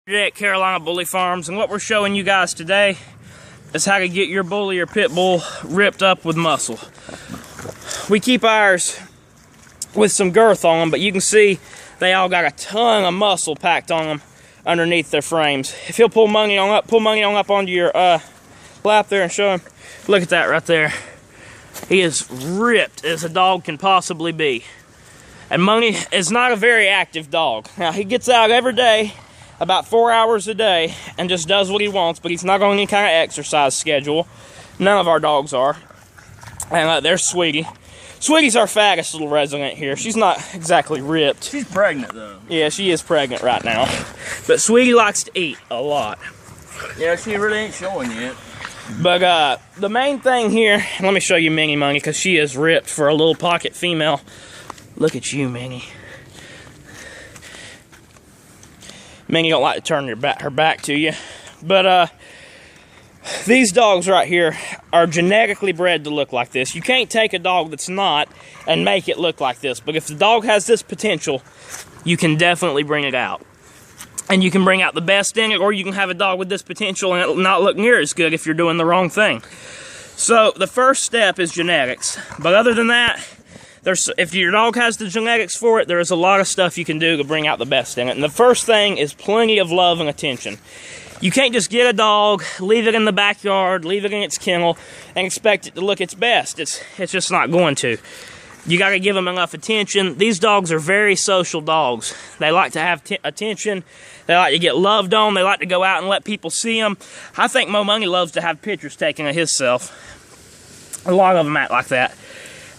Today at Carolina Bully Farms, and what we're showing you guys today is how to get your bully or pit bull ripped up with muscle. We keep ours with some girth on them, but you can see they all got a ton of muscle packed on them underneath their frames. If he'll pull Money on up onto your lap there and show him. Look at that right there. He is ripped as a dog can possibly be. And Money is not a very active dog. Now, he gets out every day, about 4 hours a day, and just does what he wants, but he's not on any kind of exercise schedule. None of our dogs are. And there's Sweetie. Sweetie's our fattest little resident here. She's not exactly ripped. She's pregnant, though. Yeah, she is pregnant right now. But Sweetie likes to eat a lot. Yeah, she really ain't showing yet. But the main thing here, let me show you Minnie Money, because she is ripped for a little pocket female. Look at you, Minnie. Minnie don't like to turn her back to you. But these dogs right here are genetically bred to look like this. You can't take a dog that's not and make it look like this. But if the dog has this potential, you can definitely bring it out. And you can bring out the best in it, or you can have a dog with this potential and it'll not look near as good if you're doing the wrong thing. So the first step is genetics. But other than that, if your dog has the genetics for it, there is a lot of stuff you can do to bring out the best in it. And the first thing is plenty of love and attention. You can't just get a dog, leave it in the backyard, leave it in its kennel, and expect it to look its best. It's just not going to. You got to give them enough attention. These dogs are very social dogs. They like to have attention. They like to get loved on. They like to go out and let people see them. I think Mo Money loves to have pictures taken of himself. A lot of them act like that.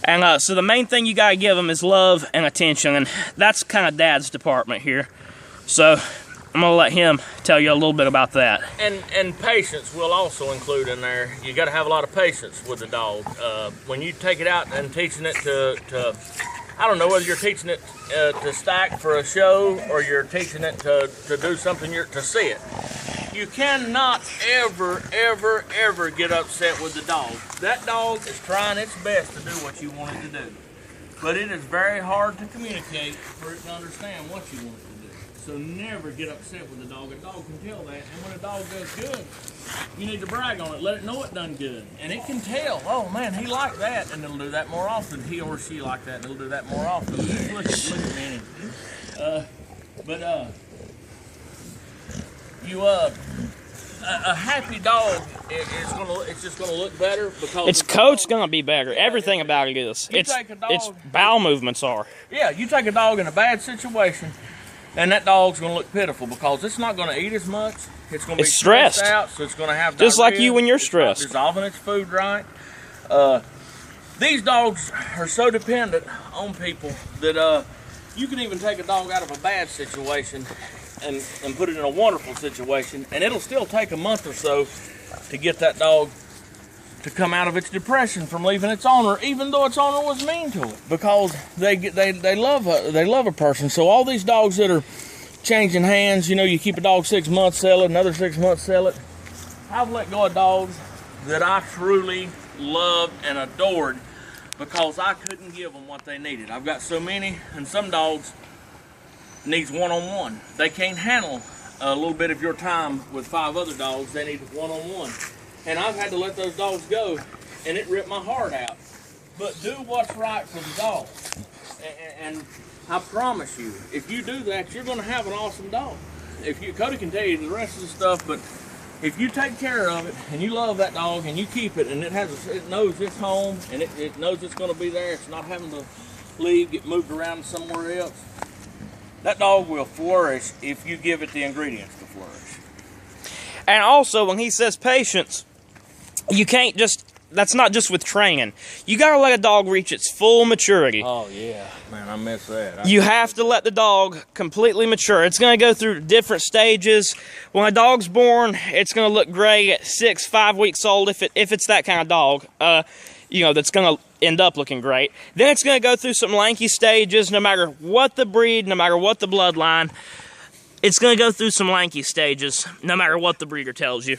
And so the main thing you got to give them is love and attention. And that's kind of Dad's department here. So I'm going to let him tell you a little bit about that. And patience will also include in there. You got to have a lot of patience with the dog. When you take it out and teaching it to I don't know whether you're teaching it to stack for a show or you're teaching it to do something to see it. You cannot ever get upset with the dog. That dog is trying its best to do what you want it to do. But it is very hard to communicate for it to understand what you want it to do. So never get upset with the dog. A dog can tell that. And when a dog does good, you need to brag on it. Let it know it done good. And it can tell, oh man, he liked that. And it'll do that more often. He or she liked that and it'll do that more often. Look at Minnie. A happy dog it's just gonna look better because its coat's gonna be better. Everything about it is. Its bowel movements are. Yeah, you take a dog in a bad situation, and that dog's gonna look pitiful because it's not gonna eat as much. It's gonna be stressed out, so it's gonna have just diarrhea. like you when you're stressed. It's not dissolving its food right. These dogs are so dependent on people that you can even take a dog out of a bad situation and put it in a wonderful situation, and it'll still take a month or so to get that dog to come out of its depression from leaving its owner, even though its owner was mean to it, because they love a person. So all these dogs that are changing hands, you know, you keep a dog 6 months, sell it, another 6 months, sell it. I've let go of dogs that I truly loved and adored because I couldn't give them what they needed. I've got so many, and some dogs needs one-on-one. They can't handle a little bit of your time with 5 other dogs. They need one-on-one. And I've had to let those dogs go, and it ripped my heart out. But do what's right for the dog. And I promise you, if you do that, you're going to have an awesome dog. Cody can tell you the rest of the stuff, but if you take care of it, and you love that dog, and you keep it, and it knows it's home, and it knows it's going to be there, it's not having to leave, get moved around somewhere else, that dog will flourish if you give it the ingredients to flourish. And also, when he says patience, you can't just, that's not just with training. You got to let a dog reach its full maturity. Oh, yeah. Man, I miss that. You have to let the dog completely mature. It's going to go through different stages. When a dog's born, it's going to look great at 5 weeks old if it's that kind of dog. You know, that's going to end up looking great. Then it's going to go through some lanky stages, no matter what the breed, no matter what the bloodline. It's going to go through some lanky stages, no matter what the breeder tells you.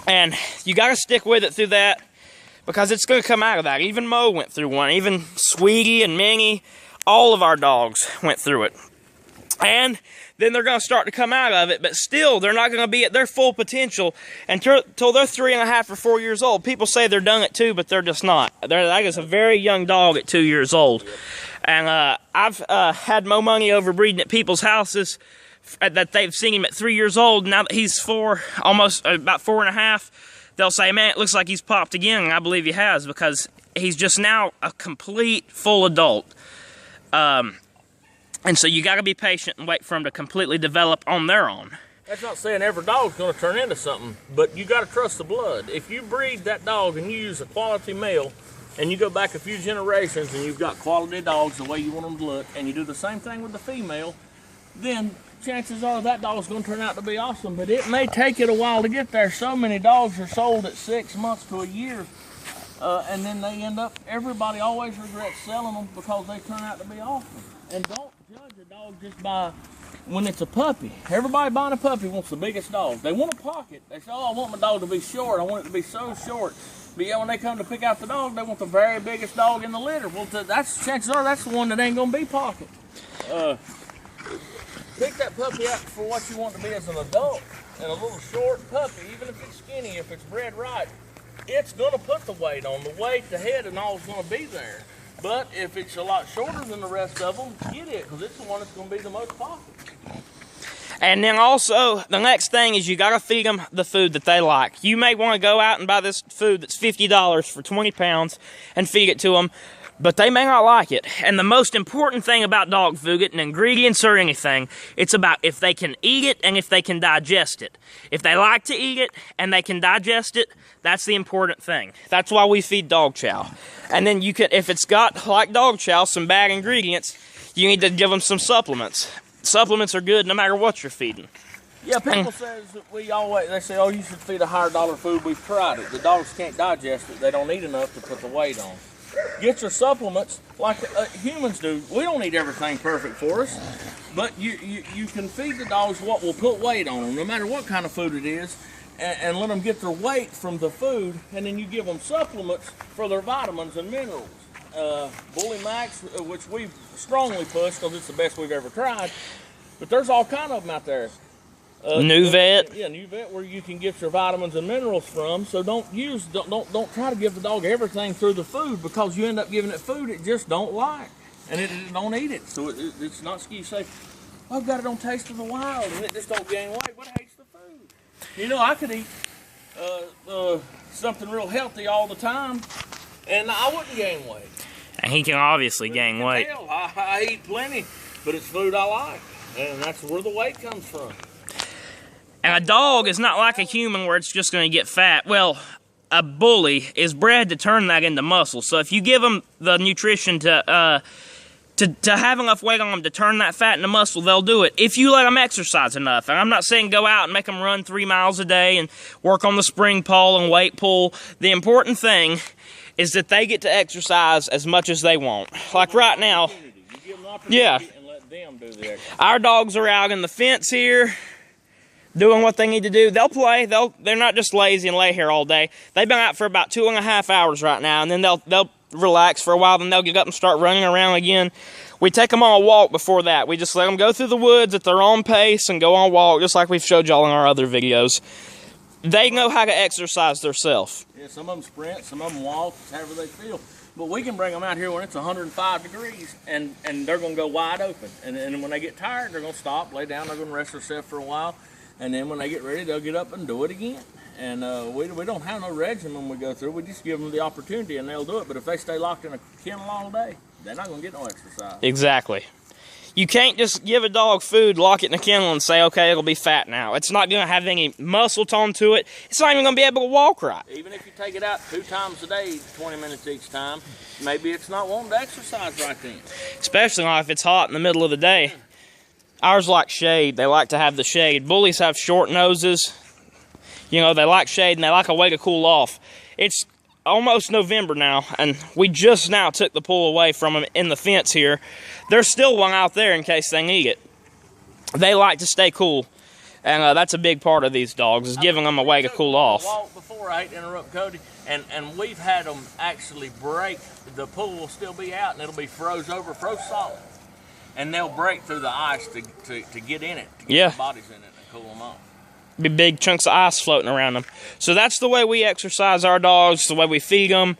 And you got to stick with it through that, because it's going to come out of that. Even Mo went through one. Even Sweetie and Minnie, all of our dogs went through it. And then they're going to start to come out of it. But still, they're not going to be at their full potential until they're 3.5 or 4 years old. People say they're done at 2, but they're just not. That is a very young dog at 2 years old. And I've had more money over breeding at people's houses that they've seen him at 3 years old. Now that he's 4, almost about 4.5, they'll say, man, it looks like he's popped again. And I believe he has, because he's just now a complete full adult. And so you got to be patient and wait for them to completely develop on their own. That's not saying every dog's going to turn into something, but you got to trust the blood. If you breed that dog and you use a quality male, and you go back a few generations and you've got quality dogs the way you want them to look, and you do the same thing with the female, then chances are that dog's going to turn out to be awesome. But it may take it a while to get there. So many dogs are sold at 6 months to a year, and then they end up, everybody always regrets selling them because they turn out to be awesome. And don't judge a dog just by when it's a puppy. Everybody buying a puppy wants the biggest dog. They want a pocket. They say, oh, I want my dog to be short. I want it to be so short. But yeah, when they come to pick out the dog, they want the very biggest dog in the litter. Well, that's, chances are that's the one that ain't gonna be pocket. Pick that puppy out for what you want to be as an adult. And a little short puppy, even if it's skinny, if it's bred right, it's gonna put the weight on. The weight, the head, and all is gonna be there. But if it's a lot shorter than the rest of them, get it, because it's the one that's gonna be the most pocket. And then also, the next thing is you got to feed them the food that they like. You may want to go out and buy this food that's $50 for 20 pounds and feed it to them, but they may not like it. And the most important thing about dog food, and ingredients or anything, it's about if they can eat it and if they can digest it. If they like to eat it and they can digest it, that's the important thing. That's why we feed dog chow. And then you can, if it's got, like dog chow, some bad ingredients, you need to give them some supplements. Supplements are good no matter what you're feeding. Yeah, people says that they say, oh, you should feed a higher dollar food. We've tried it. The dogs can't digest it. They don't eat enough to put the weight on. Get your supplements like humans do. We don't eat everything perfect for us, but you can feed the dogs what will put weight on them, no matter what kind of food it is, and let them get their weight from the food, and then you give them supplements for their vitamins and minerals. Bully Max, which we strongly push because it's the best we've ever tried, but there's all kind of them out there. New Vet. Yeah, New Vet, where you can get your vitamins and minerals from. So don't try to give the dog everything through the food, because you end up giving it food it just don't like, and it don't eat it. So it's not you say, oh, I've got it on Taste of the Wild, and it just don't gain weight, but it hates the food. You know, I could eat something real healthy all the time, and I wouldn't gain weight. And he can obviously gain weight. Hell, I eat plenty, but it's food I like, and that's where the weight comes from. And a dog is not like a human where it's just going to get fat. Well, a bully is bred to turn that into muscle. So if you give them the nutrition to have enough weight on them to turn that fat into muscle, they'll do it. If you let them exercise enough. And I'm not saying go out and make them run 3 miles a day and work on the spring pole and weight pull. The important thing is that they get to exercise as much as they want. Like right now, yeah, and let them do the exercise. Our dogs are out in the fence here doing what they need to do. They'll play. They're not just lazy and lay here all day. They've been out for about 2.5 hours right now, and then they'll relax for a while, then they'll get up and start running around again. We take them on a walk before that. We just let them go through the woods at their own pace and go on a walk, just like we've showed y'all in our other videos. They know how to exercise themselves. Yeah, some of them sprint, some of them walk, however they feel. But we can bring them out here when it's 105 degrees, and they're going to go wide open. And when they get tired, they're going to stop, lay down, they're going to rest themselves for a while. And then when they get ready, they'll get up and do it again. And we don't have no regimen we go through. We just give them the opportunity, and they'll do it. But if they stay locked in a kennel all day, they're not going to get no exercise. Exactly. You can't just give a dog food, lock it in a kennel, and say, okay, it'll be fat now. It's not going to have any muscle tone to it. It's not even going to be able to walk right. Even if you take it out 2 times a day, 20 minutes each time, maybe it's not wanting to exercise right then. Especially if it's hot in the middle of the day. Ours like shade. They like to have the shade. Bullies have short noses. You know, they like shade, and they like a way to cool off. It's almost November now, and we just now took the pool away from them in the fence here. There's still one out there in case they need it. They like to stay cool, and that's a big part of these dogs, is giving them a way to cool off. Walk before I hate to interrupt Cody, and we've had them actually break. The pool will still be out, and it'll be froze solid. and they'll break through the ice to get in it, to get Yeah. their bodies in it and cool them off. Be big chunks of ice floating around them. So that's the way we exercise our dogs, the way we feed them.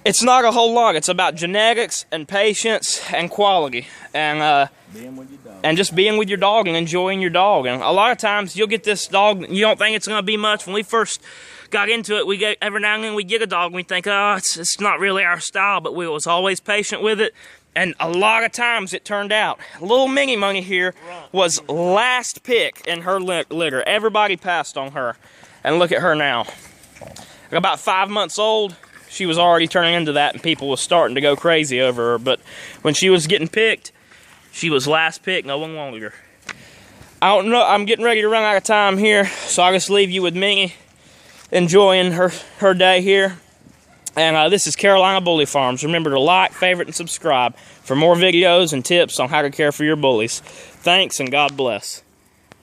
It's not a whole lot. It's about genetics and patience and quality, and Being with your dog. and just being with your dog and enjoying your dog. And a lot of times you'll get this dog, you don't think it's going to be much. When we first got into it, we get every now and then we get a dog and we think, oh, it's not really our style, but we was always patient with it. And a lot of times it turned out. Little Mini Money here was last pick in her litter. Everybody passed on her. And look at her now. About 5 months old, she was already turning into that, and people was starting to go crazy over her. But when she was getting picked, she was last pick. No one wanted her. I don't know. I'm getting ready to run out of time here, so I'll just leave you with Minnie enjoying her day here. And this is Carolina Bully Farms. Remember to like, favorite, and subscribe for more videos and tips on how to care for your bullies. Thanks, and God bless.